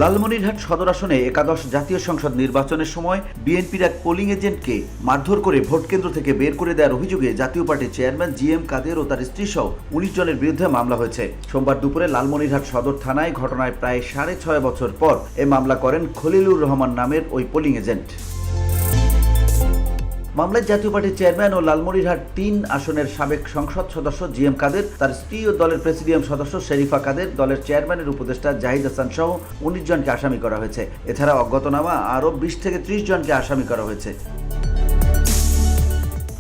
লালমনিরহাট সদর আসনে একাদশ জাতীয় সংসদ নির্বাচনের সময় বিএনপির এক পোলিং এজেন্টকে মারধর করে ভোট কেন্দ্র থেকে বের করে দেওয়ার অভিযোগে জাতীয় পার্টির চেয়ারম্যান জিএম কাদের ও তার স্ত্রী সহ ১৯ জনের বিরুদ্ধে মামলা হয়েছে। সোমবার দুপুরে লালমনিরহাট সদর থানায় ঘটনায় প্রায় ৬.৫ বছর পর এ মামলা করেন খলিলুর রহমান নামের ওই পোলিং এজেন্ট। মামলায় জাতীয় পার্টির চেয়ারম্যান ও লালমনিরহাট ৩ আসনের সাবেক সংসদ সদস্য জিএম কাদের, তার স্ত্রী ও দলের প্রেসিডিয়াম সদস্য শেরিফা কাদের, দলের চেয়ারম্যানের উপদেষ্টা জাহিদ হাসান সহ ১৯ জনকে আসামি করা হয়েছে। এছাড়া অজ্ঞাতনামা আরও ২০ থেকে ৩০ জনকে আসামি করা হয়েছে।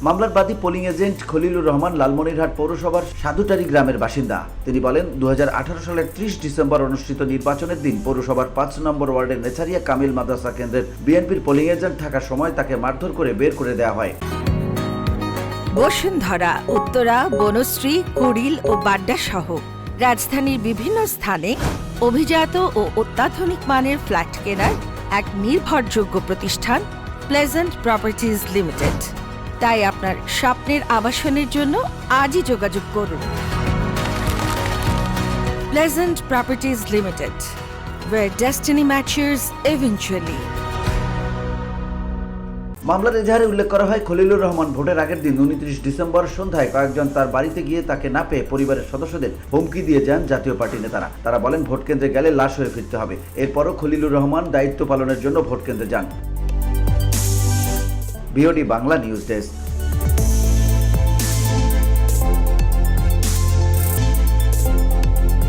মামলার বাদী পোলিং এজেন্ট খলিলুর রহমান লালমনিরহাট পৌরসভার সাধুটারি গ্রামের বাসিন্দা। তিনি বলেন, ২০১৮ সালের ৩০ ডিসেম্বর অনুষ্ঠিত নির্বাচনের দিন পৌরসভার ৫ নম্বর ওয়ার্ডের নেছারিয়া কামিল মাদ্রাসা কেন্দ্রের বিএনপির পোলিং এজেন্ট থাকার সময় তাকে মারধর করে বের করে দেওয়া হয়। বসুন্ধরা, উত্তরা, বনশ্রী, কুড়িল ও বাড্ডা সহ রাজধানীর বিভিন্ন স্থানে অভিজাত ও অত্যাধুনিক মানের ফ্ল্যাট কেনার এক নির্ভরযোগ্য প্রতিষ্ঠান প্লেজেন্ট প্রপার্টিজ লিমিটেড। তাই আপনার স্বপ্নের আবাসনের জন্য আজই যোগাযোগ করুন। Pleasant properties limited, where destiny matches eventually. মামলার এজাহারে উল্লেখ করা হয়, খলিলুর রহমান ভোটের আগের দিন ২৯ ডিসেম্বর সন্ধ্যায় কয়েকজন তার বাড়িতে গিয়ে তাকে না পেয়ে পরিবারের সদস্যদের হুমকি দিয়ে যান জাতীয় পার্টি নেতারা। তারা বলেন, ভোট কেন্দ্রে গেলে লাশ হয়ে ফিরতে হবে। এরপরও খলিলুর রহমান দায়িত্ব পালনের জন্য ভোট কেন্দ্রে যান। BOD Bangla news desk.